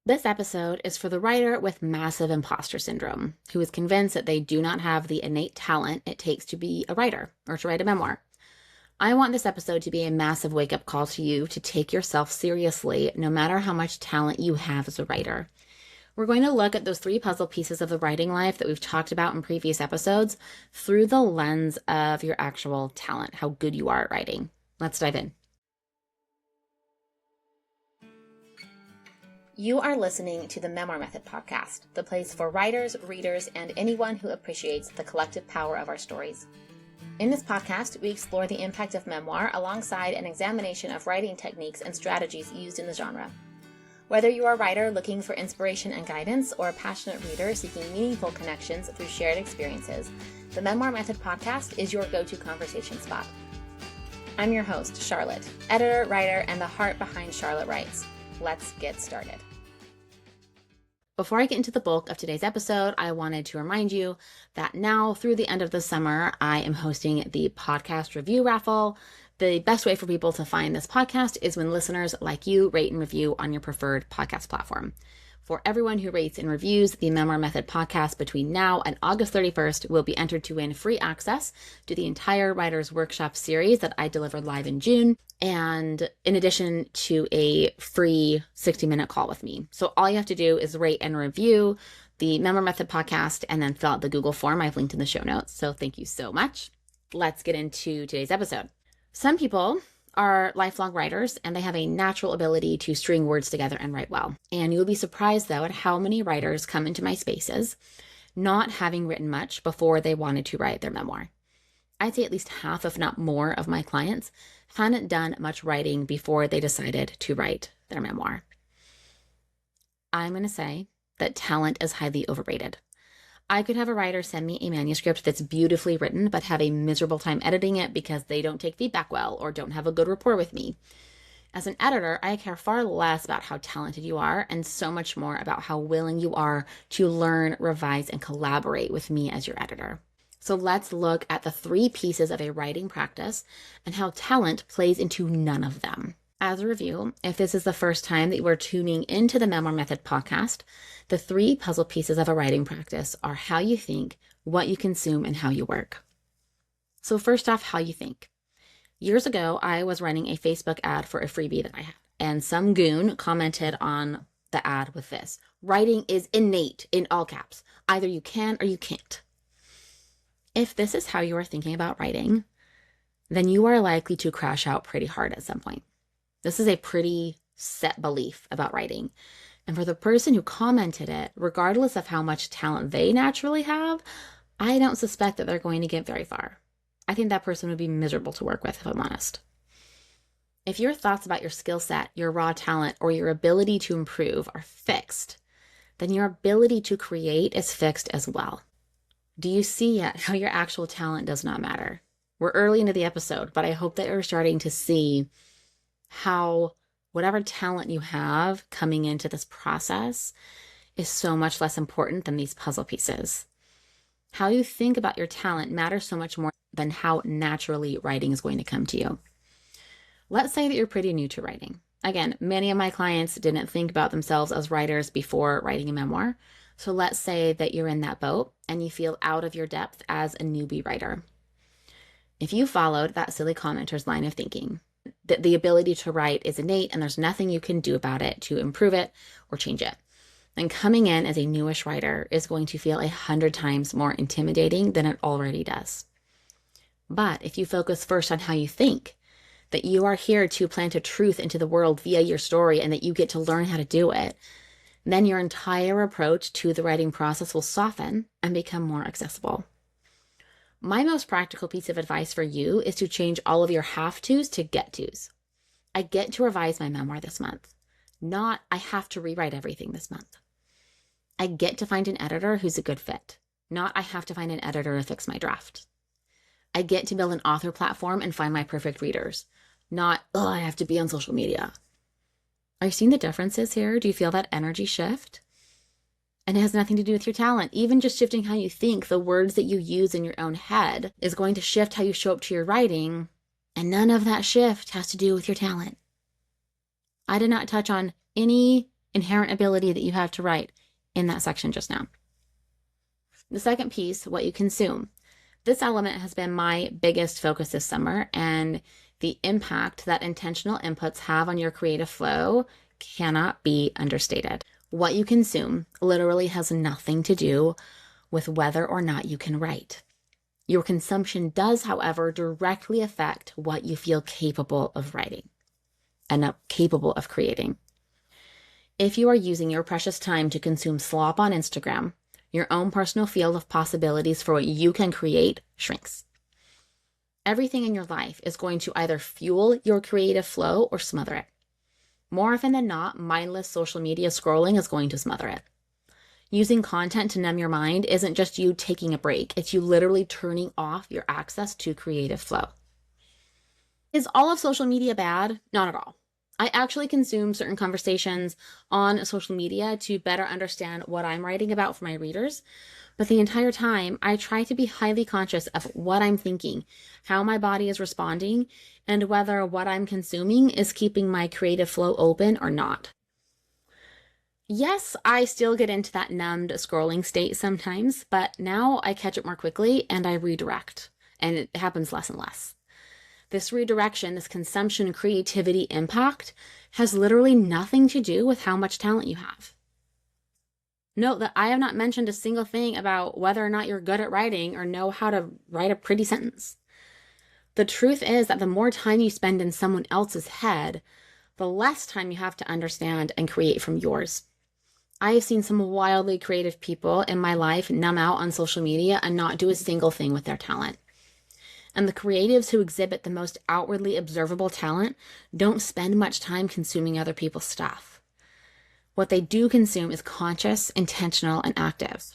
This episode is for the writer with massive imposter syndrome, who is convinced that they do not have the innate talent it takes to be a writer or to write a memoir. I want this episode to be a massive wake-up call to you to take yourself seriously, no matter how much talent you have as a writer. We're going to look at those three puzzle pieces of the writing life that we've talked about in previous episodes through the lens of your actual talent, how good you are at writing. Let's dive in. You are listening to the Memoir Method podcast, the place for writers, readers, and anyone who appreciates the collective power of our stories. In this podcast, we explore the impact of memoir alongside an examination of writing techniques and strategies used in the genre. Whether you are a writer looking for inspiration and guidance or a passionate reader seeking meaningful connections through shared experiences, the Memoir Method podcast is your go-to conversation spot. I'm your host, Charlotte, editor, writer, and the heart behind Charlotte Writes. Let's get started. Before I get into the bulk of today's episode, I wanted to remind you that now through the end of the summer, I am hosting the podcast review raffle. The best way for people to find this podcast is when listeners like you rate and review on your preferred podcast platform. For everyone who rates and reviews the Memoir Method podcast between now and August 31st will be entered to win free access to the entire Writers Workshop series that I delivered live in June, and in addition to a free 60-minute call with me. So all you have to do is rate and review the Memoir Method podcast and then fill out the Google form I've linked in the show notes. So thank you so much. Let's get into today's episode. Some people are lifelong writers and they have a natural ability to string words together and write well. And you'll be surprised though at how many writers come into my spaces not having written much before they wanted to write their memoir. I'd say at least half, if not more, of my clients hadn't done much writing before they decided to write their memoir. I'm going to say that talent is highly overrated. I could have a writer send me a manuscript that's beautifully written, but have a miserable time editing it because they don't take feedback well or don't have a good rapport with me. As an editor, I care far less about how talented you are and so much more about how willing you are to learn, revise, and collaborate with me as your editor. So let's look at the three pieces of a writing practice and how talent plays into none of them. As a review, if this is the first time that you are tuning into the Memoir Method podcast, the three puzzle pieces of a writing practice are how you think, what you consume, and how you work. So first off, how you think. Years ago, I was running a Facebook ad for a freebie that I had, and some goon commented on the ad with this: "Writing is innate," in all caps. Either you can or you can't. If this is how you are thinking about writing, then you are likely to crash out pretty hard at some point. This is a pretty set belief about writing. And for the person who commented it, regardless of how much talent they naturally have, I don't suspect that they're going to get very far. I think that person would be miserable to work with, if I'm honest. If your thoughts about your skill set, your raw talent, or your ability to improve are fixed, then your ability to create is fixed as well. Do you see yet how your actual talent does not matter? We're early into the episode, but I hope that you're starting to see how whatever talent you have coming into this process is so much less important than these puzzle pieces. How you think about your talent matters so much more than how naturally writing is going to come to you. Let's say that you're pretty new to writing. Again, many of my clients didn't think about themselves as writers before writing a memoir. So let's say that you're in that boat and you feel out of your depth as a newbie writer. If you followed that silly commenter's line of thinking, that the ability to write is innate and there's nothing you can do about it to improve it or change it, then coming in as a newish writer is going to feel 100 times more intimidating than it already does. But if you focus first on how you think, that you are here to plant a truth into the world via your story and that you get to learn how to do it, then your entire approach to the writing process will soften and become more accessible. My most practical piece of advice for you is to change all of your have-tos to get-tos. I get to revise my memoir this month, not I have to rewrite everything this month. I get to find an editor who's a good fit, not I have to find an editor to fix my draft. I get to build an author platform and find my perfect readers, not, I have to be on social media. Are you seeing the differences here? Do you feel that energy shift? And it has nothing to do with your talent. Even just shifting how you think, the words that you use in your own head is going to shift how you show up to your writing. And none of that shift has to do with your talent. I did not touch on any inherent ability that you have to write in that section just now. The second piece, what you consume. This element has been my biggest focus this summer, and the impact that intentional inputs have on your creative flow cannot be understated. What you consume literally has nothing to do with whether or not you can write. Your consumption does, however, directly affect what you feel capable of writing and capable of creating. If you are using your precious time to consume slop on Instagram, your own personal field of possibilities for what you can create shrinks. Everything in your life is going to either fuel your creative flow or smother it. More often than not, mindless social media scrolling is going to smother it. Using content to numb your mind isn't just you taking a break, it's you literally turning off your access to creative flow. Is all of social media bad? Not at all. I actually consume certain conversations on social media to better understand what I'm writing about for my readers. But the entire time, I try to be highly conscious of what I'm thinking, how my body is responding, and whether what I'm consuming is keeping my creative flow open or not. Yes, I still get into that numbed scrolling state sometimes, but now I catch it more quickly and I redirect, and it happens less and less. This redirection, this consumption creativity impact has literally nothing to do with how much talent you have. Note that I have not mentioned a single thing about whether or not you're good at writing or know how to write a pretty sentence. The truth is that the more time you spend in someone else's head, the less time you have to understand and create from yours. I have seen some wildly creative people in my life numb out on social media and not do a single thing with their talent. And the creatives who exhibit the most outwardly observable talent don't spend much time consuming other people's stuff. What they do consume is conscious, intentional, and active.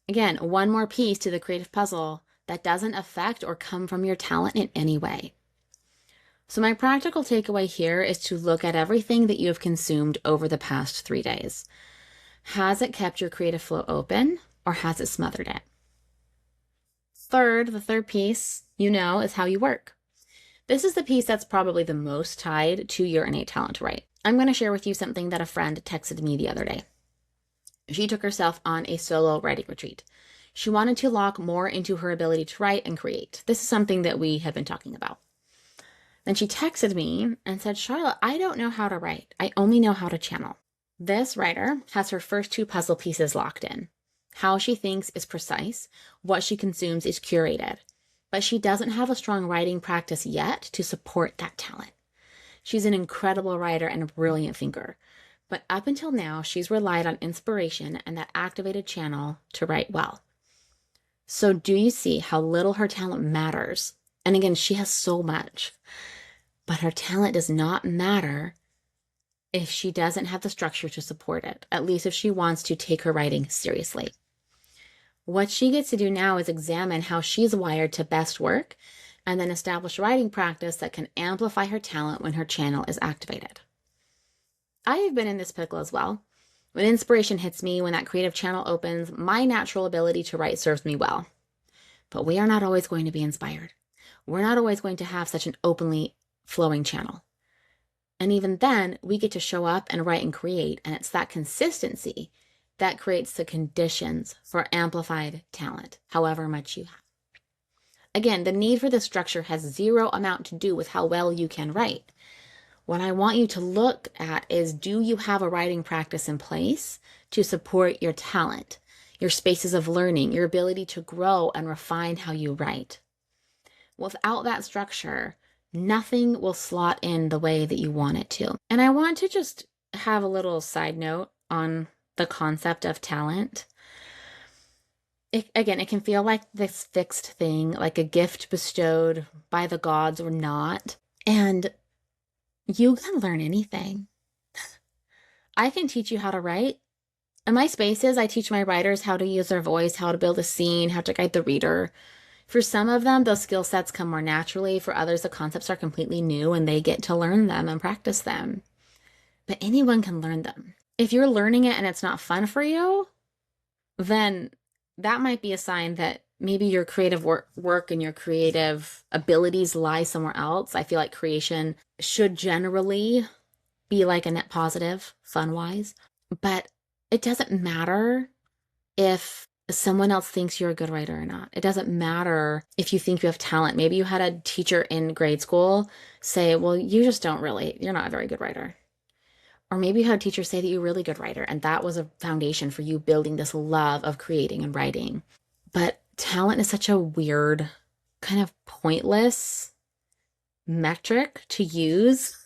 Again, one more piece to the creative puzzle that doesn't affect or come from your talent in any way. So my practical takeaway here is to look at everything that you have consumed over the past 3 days. Has it kept your creative flow open, or has it smothered it? The third piece, is how you work. This is the piece that's probably the most tied to your innate talent to write. I'm going to share with you something that a friend texted me the other day. She took herself on a solo writing retreat. She wanted to lock more into her ability to write and create. This is something that we have been talking about. Then she texted me and said, Charlotte, I don't know how to write. I only know how to channel. This writer has her first 2 puzzle pieces locked in. How she thinks is precise. What she consumes is curated. But she doesn't have a strong writing practice yet to support that talent. She's an incredible writer and a brilliant thinker. But up until now, she's relied on inspiration and that activated channel to write well. So do you see how little her talent matters? And again, she has so much. But her talent does not matter if she doesn't have the structure to support it, at least if she wants to take her writing seriously. What she gets to do now is examine how she's wired to best work and then establish writing practice that can amplify her talent when her channel is activated. I have been in this pickle as well. When inspiration hits me, when that creative channel opens, my natural ability to write serves me well. But we are not always going to be inspired. We're not always going to have such an openly flowing channel. And even then, we get to show up and write and create, and it's that consistency that creates the conditions for amplified talent, however much you have. Again, the need for this structure has zero amount to do with how well you can write. What I want you to look at is, do you have a writing practice in place to support your talent, your spaces of learning, your ability to grow and refine how you write? Without that structure, nothing will slot in the way that you want it to. And I want to just have a little side note on the concept of talent. It can feel like this fixed thing, like a gift bestowed by the gods or not. And you can learn anything. I can teach you how to write. In my spaces, I teach my writers how to use their voice, how to build a scene, how to guide the reader. For some of them, those skill sets come more naturally. For others, the concepts are completely new and they get to learn them and practice them. But anyone can learn them. If you're learning it and it's not fun for you, then that might be a sign that maybe your creative work and your creative abilities lie somewhere else. I feel like creation should generally be like a net positive, fun-wise. But it doesn't matter if someone else thinks you're a good writer or not. It doesn't matter if you think you have talent. Maybe you had a teacher in grade school say, well, you're not a very good writer. Or maybe you had a teacher say that you're a really good writer, and that was a foundation for you building this love of creating and writing. But talent is such a weird, kind of pointless metric to use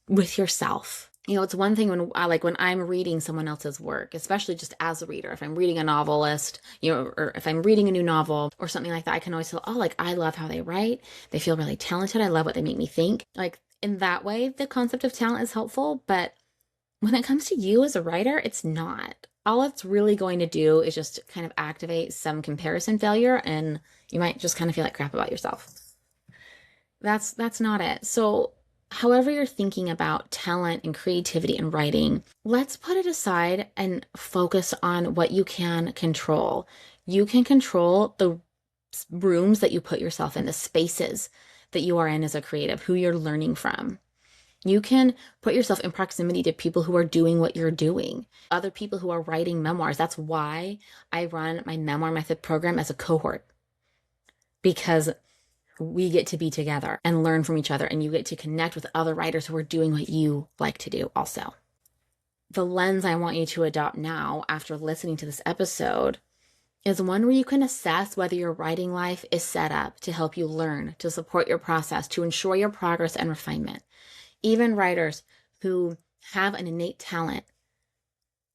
with yourself. It's one thing when I'm reading someone else's work, especially just as a reader, if I'm reading a novelist, or if I'm reading a new novel or something like that, I can always feel, I love how they write. They feel really talented. I love what they make me think. In that way, the concept of talent is helpful. But when it comes to you as a writer, it's not. All it's really going to do is just kind of activate some comparison failure, and you might just kind of feel like crap about yourself. That's not it. So however you're thinking about talent and creativity and writing, let's put it aside and focus on what you can control. You can control the rooms that you put yourself in, the spaces that you are in as a creative, who you're learning from. You can put yourself in proximity to people who are doing what you're doing, other people who are writing memoirs. That's why I run my Memoir Method program as a cohort, because we get to be together and learn from each other, and you get to connect with other writers who are doing what you like to do also. The lens I want you to adopt now after listening to this episode is one where you can assess whether your writing life is set up to help you learn, to support your process, to ensure your progress and refinement. Even writers who have an innate talent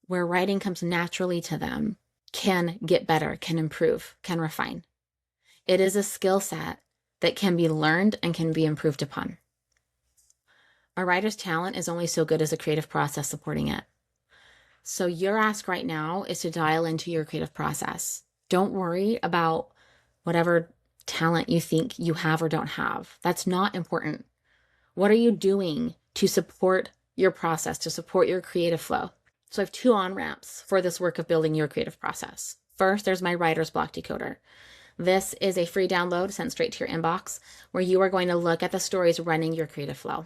where writing comes naturally to them can get better, can improve, can refine. It is a skill set that can be learned and can be improved upon. A writer's talent is only so good as a creative process supporting it. So your ask right now is to dial into your creative process. Don't worry about whatever talent you think you have or don't have. That's not important. What are you doing to support your process, to support your creative flow? So I have 2 on-ramps for this work of building your creative process. First, there's my Writer's Block Decoder. This is a free download sent straight to your inbox where you are going to look at the stories running your creative flow.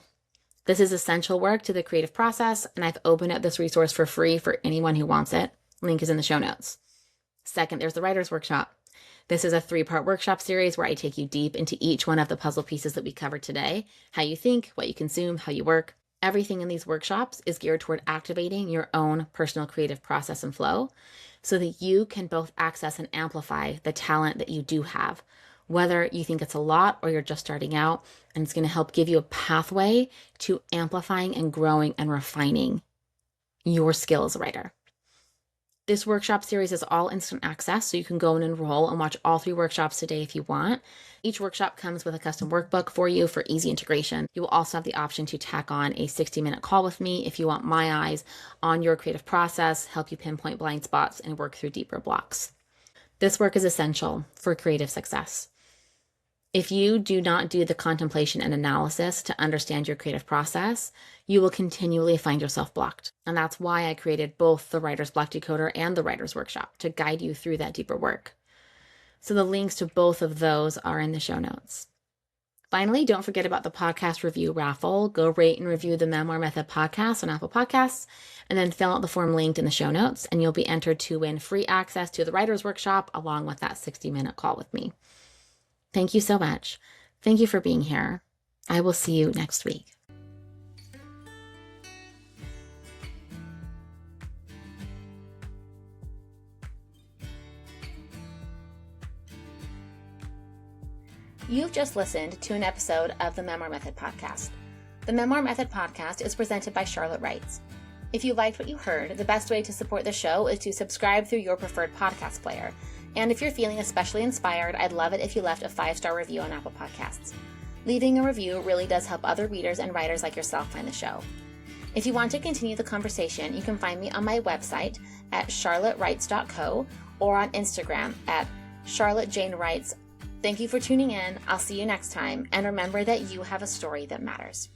This is essential work to the creative process, and I've opened up this resource for free for anyone who wants it. Link is in the show notes. Second, there's the Writer's Workshop. This is a 3-part workshop series where I take you deep into each one of the puzzle pieces that we covered today: how you think, what you consume, how you work. Everything in these workshops is geared toward activating your own personal creative process and flow so that you can both access and amplify the talent that you do have, whether you think it's a lot or you're just starting out, and it's going to help give you a pathway to amplifying and growing and refining your skill as a writer. This workshop series is all instant access, so you can go and enroll and watch all 3 workshops today if you want. Each workshop comes with a custom workbook for you for easy integration. You will also have the option to tack on a 60-minute call with me if you want my eyes on your creative process, help you pinpoint blind spots, and work through deeper blocks. This work is essential for creative success. If you do not do the contemplation and analysis to understand your creative process, you will continually find yourself blocked. And that's why I created both the Writer's Block Decoder and the Writer's Workshop, to guide you through that deeper work. So the links to both of those are in the show notes. Finally, don't forget about the podcast review raffle. Go rate and review the Memoir Method podcast on Apple Podcasts, and then fill out the form linked in the show notes, and you'll be entered to win free access to the Writer's Workshop along with that 60-minute call with me. Thank you so much. Thank you for being here. I will see you next week. You've just listened to an episode of the Memoir Method podcast. The Memoir Method podcast is presented by Charlotte Writes. If you liked what you heard, the best way to support the show is to subscribe through your preferred podcast player. And if you're feeling especially inspired, I'd love it if you left a 5-star review on Apple Podcasts. Leaving a review really does help other readers and writers like yourself find the show. If you want to continue the conversation, you can find me on my website at charlottewrites.co or on Instagram at charlottejanewrites. Thank you for tuning in. I'll see you next time. And remember that you have a story that matters.